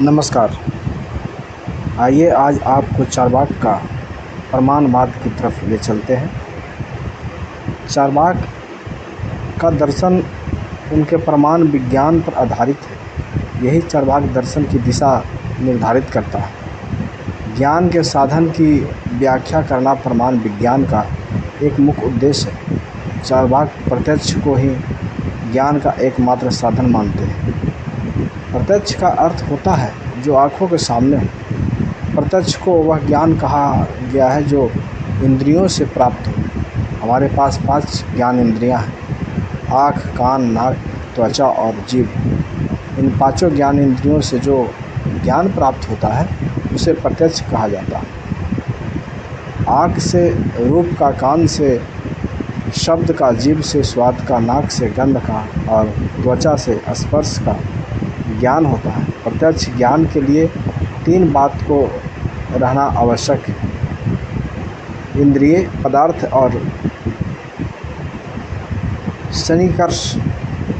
नमस्कार। आइए आज आपको चार्वाक का प्रमाणवाद की तरफ ले चलते हैं। चार्वाक का दर्शन उनके प्रमाण विज्ञान पर आधारित है। यही चार्वाक दर्शन की दिशा निर्धारित करता है। ज्ञान के साधन की व्याख्या करना प्रमाण विज्ञान का एक मुख्य उद्देश्य है। चार्वाक प्रत्यक्ष को ही ज्ञान का एकमात्र साधन मानते हैं। प्रत्यक्ष का अर्थ होता है जो आँखों के सामने है। प्रत्यक्ष को वह ज्ञान कहा गया है जो इंद्रियों से प्राप्त हो। हमारे पास 5 ज्ञान इंद्रियां हैं: आँख, कान, नाक, त्वचा और जीभ। इन 5 ज्ञान इंद्रियों से जो ज्ञान प्राप्त होता है उसे प्रत्यक्ष कहा जाता है। आँख से रूप का, कान से शब्द का, जीभ से स्वाद का, नाक से गंध का और त्वचा से स्पर्श का ज्ञान होता है। प्रत्यक्ष ज्ञान के लिए 3 बात को रहना आवश्यक है: इंद्रिय, पदार्थ और सन्निकर्ष।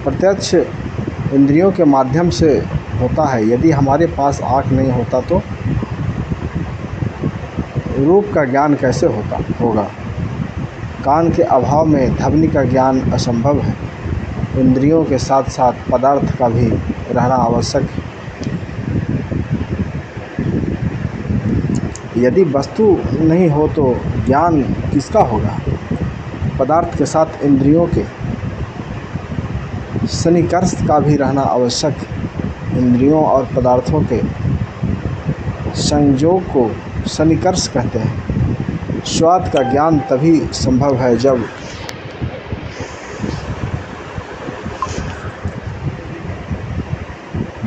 प्रत्यक्ष इंद्रियों के माध्यम से होता है। यदि हमारे पास आँख नहीं होता तो रूप का ज्ञान कैसे होगा? कान के अभाव में ध्वनि का ज्ञान असंभव है। इंद्रियों के साथ साथ पदार्थ का भी रहना आवश्यक है। यदि वस्तु नहीं हो तो ज्ञान किसका होगा? पदार्थ के साथ इंद्रियों के सन्निकर्ष का भी रहना आवश्यक है। इंद्रियों और पदार्थों के संयोग को सन्निकर्ष कहते हैं। स्वाद का ज्ञान तभी संभव है जब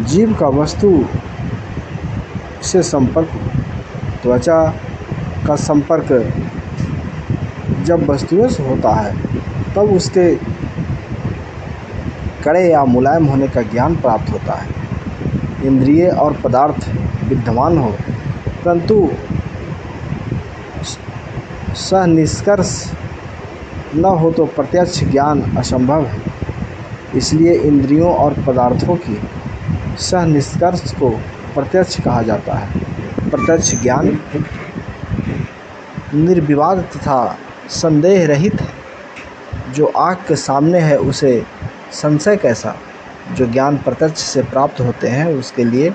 जीभ का वस्तु से संपर्क, त्वचा का संपर्क जब वस्तुओं से होता है तब उसके कड़े या मुलायम होने का ज्ञान प्राप्त होता है। इंद्रिय और पदार्थ विद्यमान हो परंतु सन्निकर्ष न हो तो प्रत्यक्ष ज्ञान असंभव है। इसलिए इंद्रियों और पदार्थों की सन्निकर्ष को प्रत्यक्ष कहा जाता है। प्रत्यक्ष ज्ञान निर्विवाद तथा संदेह रहित है। जो आँख के सामने है उसे संशय कैसा? जो ज्ञान प्रत्यक्ष से प्राप्त होते हैं उसके लिए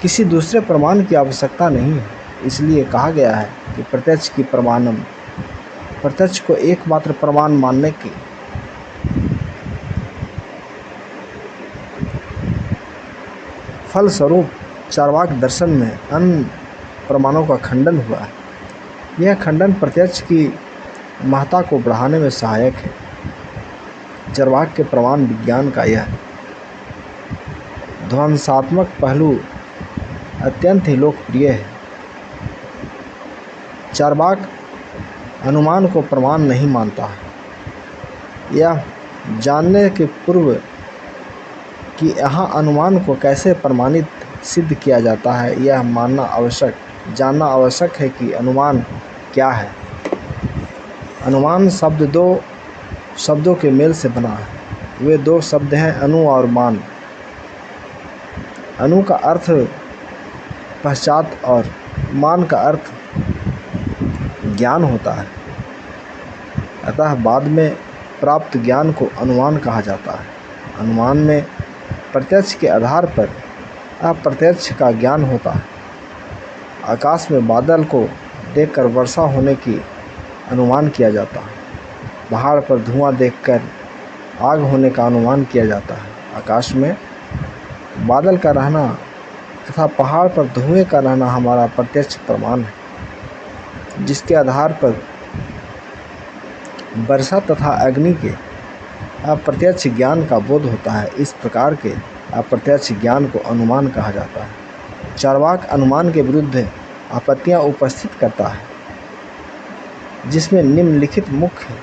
किसी दूसरे प्रमाण की आवश्यकता नहीं है। इसलिए कहा गया है कि प्रत्यक्ष की प्रमाणम। प्रत्यक्ष को एकमात्र प्रमाण मानने की फलस्वरूप चार्वाक दर्शन में अन्य प्रमाणों का खंडन हुआ है। यह खंडन प्रत्यक्ष की महत्ता को बढ़ाने में सहायक है। चार्वाक के प्रमाण विज्ञान का यह ध्वंसात्मक पहलू अत्यंत ही लोकप्रिय है। चार्वाक अनुमान को प्रमाण नहीं मानता है। यह जानने के पूर्व कि यहाँ अनुमान को कैसे प्रमाणित सिद्ध किया जाता है यह जानना आवश्यक है कि अनुमान क्या है। अनुमान शब्द 2 शब्दों के मेल से बना है। वे 2 शब्द हैं अनु और मान। अनु का अर्थ पश्चात और मान का अर्थ ज्ञान होता है। अतः बाद में प्राप्त ज्ञान को अनुमान कहा जाता है। अनुमान में प्रत्यक्ष के आधार पर अप्रत्यक्ष का ज्ञान होता है। आकाश में बादल को देखकर वर्षा होने की अनुमान किया जाता है। पहाड़ पर धुआं देखकर आग होने का अनुमान किया जाता है। आकाश में बादल का रहना तथा पहाड़ पर धुएं का रहना हमारा प्रत्यक्ष प्रमाण है, जिसके आधार पर वर्षा तथा अग्नि के अप्रत्यक्ष ज्ञान का बोध होता है। इस प्रकार के अप्रत्यक्ष ज्ञान को अनुमान कहा जाता है। चार्वाक अनुमान के विरुद्ध आपत्तियां उपस्थित करता है, जिसमें निम्नलिखित मुख्य है।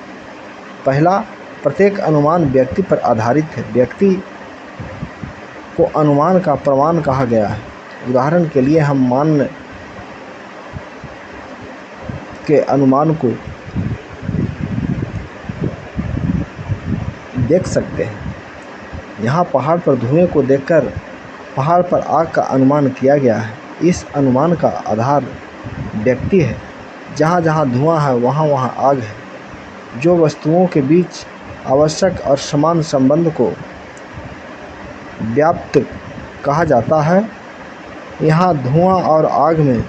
पहला, प्रत्येक अनुमान व्यक्ति पर आधारित है। व्यक्ति को अनुमान का प्रमाण कहा गया है। उदाहरण के लिए हम मान के अनुमान को देख सकते हैं। यहाँ पहाड़ पर धुएं को देखकर पहाड़ पर आग का अनुमान किया गया है। इस अनुमान का आधार व्यक्ति है। जहाँ जहाँ धुआं है वहाँ वहाँ आग है। जो वस्तुओं के बीच आवश्यक और समान संबंध को व्याप्त कहा जाता है, यहाँ धुआं और आग में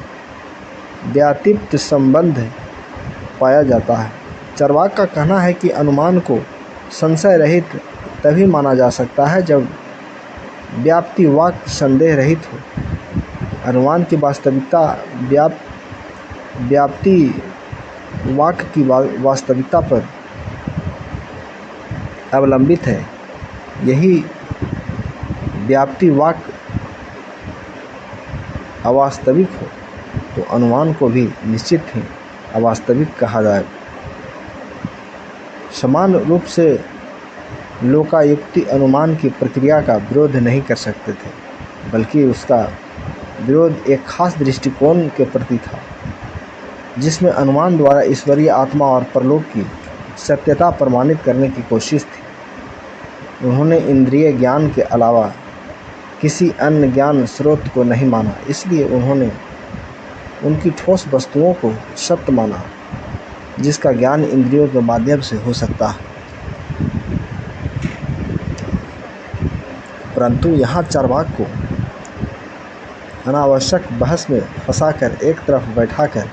व्यातिप्त संबंध पाया जाता है। चार्वाक का कहना है कि अनुमान को संशय रहित तभी माना जा सकता है जब व्याप्ति वाक्य संदेह रहित हो। अनुमान की वास्तविकता व्याप्ति वाक्य की वास्तविकता पर अवलंबित है। यही व्याप्ति वाक्य अवास्तविक हो तो अनुमान को भी निश्चित ही अवास्तविक कहा जाए। समान रूप से लोकायुक्ति अनुमान की प्रक्रिया का विरोध नहीं कर सकते थे, बल्कि उसका विरोध एक खास दृष्टिकोण के प्रति था, जिसमें अनुमान द्वारा ईश्वरीय आत्मा और परलोक की सत्यता प्रमाणित करने की कोशिश थी। उन्होंने इंद्रिय ज्ञान के अलावा किसी अन्य ज्ञान स्रोत को नहीं माना, इसलिए उन्होंने उनकी ठोस वस्तुओं को सत्य माना, जिसका ज्ञान इंद्रियों के माध्यम से हो सकता है। परंतु यहाँ चार्वाक को अनावश्यक बहस में फंसाकर एक तरफ बैठाकर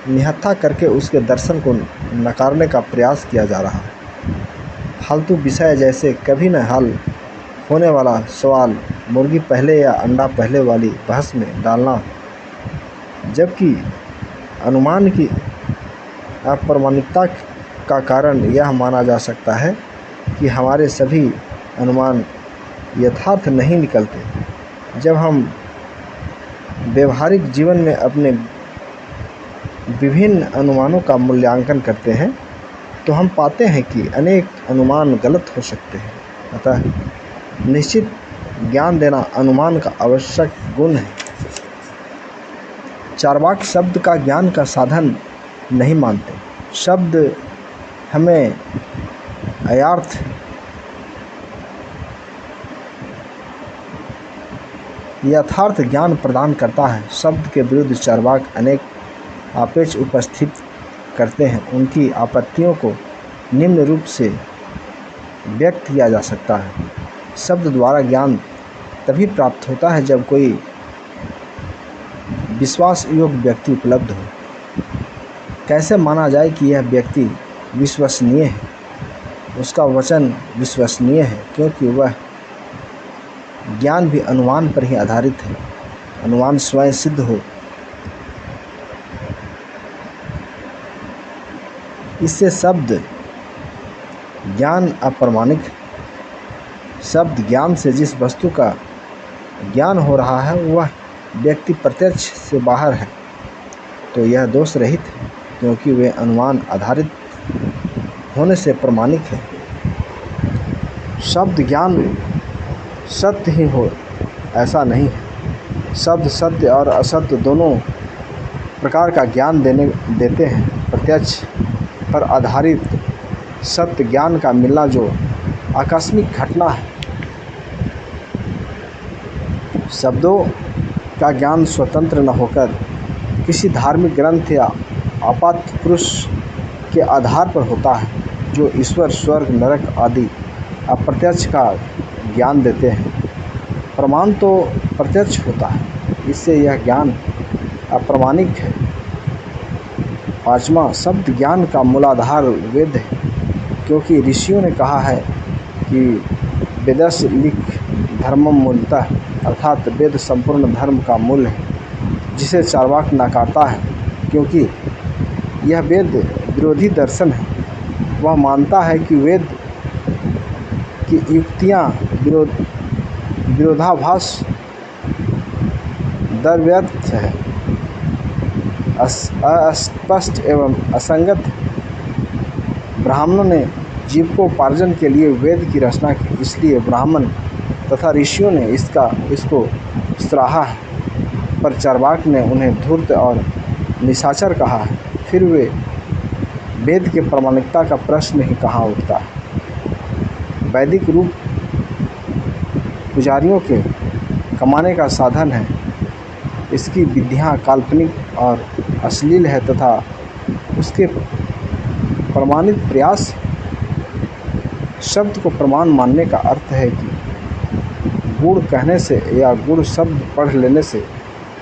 निहत्था करके उसके दर्शन को नकारने का प्रयास किया जा रहा है। फालतू विषय जैसे कभी न हल होने वाला सवाल मुर्गी पहले या अंडा पहले वाली बहस में डालना, जबकि अनुमान की अप्रामाणिकता का कारण यह माना जा सकता है कि हमारे सभी अनुमान यथार्थ नहीं निकलते। जब हम व्यवहारिक जीवन में अपने विभिन्न अनुमानों का मूल्यांकन करते हैं तो हम पाते हैं कि अनेक अनुमान गलत हो सकते हैं। अतः निश्चित ज्ञान देना अनुमान का आवश्यक गुण है। चार्वाक शब्द का ज्ञान का साधन नहीं मानते। शब्द हमें अयार्थ यथार्थ ज्ञान प्रदान करता है। शब्द के विरुद्ध चार्वाक अनेक आपेक्ष उपस्थित करते हैं। उनकी आपत्तियों को निम्न रूप से व्यक्त किया जा सकता है। शब्द द्वारा ज्ञान तभी प्राप्त होता है जब कोई विश्वास योग्य व्यक्ति उपलब्ध हो। कैसे माना जाए कि यह व्यक्ति विश्वसनीय है? उसका वचन विश्वसनीय है क्योंकि वह ज्ञान भी अनुमान पर ही आधारित है। अनुमान स्वयं सिद्ध हो, इससे शब्द ज्ञान अप्रामाणिक है। शब्द ज्ञान से जिस वस्तु का ज्ञान हो रहा है वह व्यक्ति प्रत्यक्ष से बाहर है, तो यह दोष रहित है क्योंकि वे अनुमान आधारित होने से प्रमाणिक है। शब्द ज्ञान सत्य ही हो ऐसा नहीं है। शब्द सत्य और असत्य दोनों प्रकार का ज्ञान देते हैं। प्रत्यक्ष पर आधारित सत्य ज्ञान का मिलना जो आकस्मिक घटना है। शब्दों का ज्ञान स्वतंत्र न होकर किसी धार्मिक ग्रंथ या आपात पुरुष के आधार पर होता है, जो ईश्वर, स्वर्ग, नरक आदि अप्रत्यक्ष का ज्ञान देते हैं। प्रमाण तो प्रत्यक्ष होता है, इससे यह ज्ञान अप्रामाणिक है। पाँचवां, शब्द ज्ञान का मूलाधार वेद है, क्योंकि ऋषियों ने कहा है कि वेदस्य लिख धर्मम मूलतः, अर्थात वेद संपूर्ण धर्म का मूल है, जिसे चार्वाक नकारता है क्योंकि यह वेद विरोधी दर्शन है। वह मानता है कि वेद की युक्तियाँ विरोधाभास द्रव्यर्थ है, अस्पष्ट एवं असंगत है। ब्राह्मणों ने जीविकोपार्जन के लिए वेद की रचना की, इसलिए ब्राह्मण तथा ऋषियों ने इसको सराहा है, पर चार्वाक ने उन्हें धूर्त और निशाचर कहा है। फिर वे वेद के प्रामाणिकता का प्रश्न ही कहाँ उठता है। वैदिक रूप पुजारियों के कमाने का साधन है। इसकी विधियाँ काल्पनिक और अश्लील है तथा उसके प्रमाणित प्रयास। शब्द को प्रमाण मानने का अर्थ है कि गुड़ कहने से या गुड़ शब्द पढ़ लेने से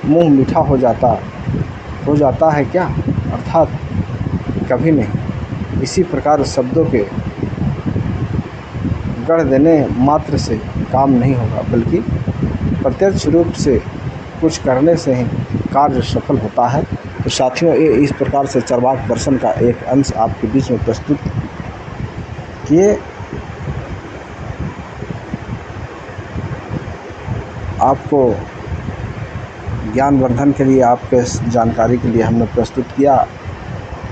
मुंह मीठा हो जाता है क्या? अर्थात कभी नहीं। इसी प्रकार शब्दों के गढ़ देने मात्र से काम नहीं होगा, बल्कि प्रत्यक्ष रूप से कुछ करने से ही कार्य सफल होता है। तो साथियों, ये इस प्रकार से चरवाक दर्शन का एक अंश आपके बीच में प्रस्तुत किए। आपको ज्ञानवर्धन के लिए, आपके जानकारी के लिए हमने प्रस्तुत किया।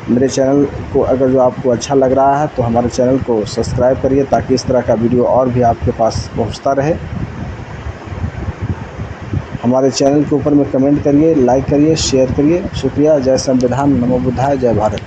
मेरे चैनल को अगर जो आपको अच्छा लग रहा है तो हमारे चैनल को सब्सक्राइब करिए, ताकि इस तरह का वीडियो और भी आपके पास पहुंचता रहे। हमारे चैनल के ऊपर में कमेंट करिए, लाइक करिए, शेयर करिए। शुक्रिया। जय संविधान, नमो बुद्धाय, जय भारत।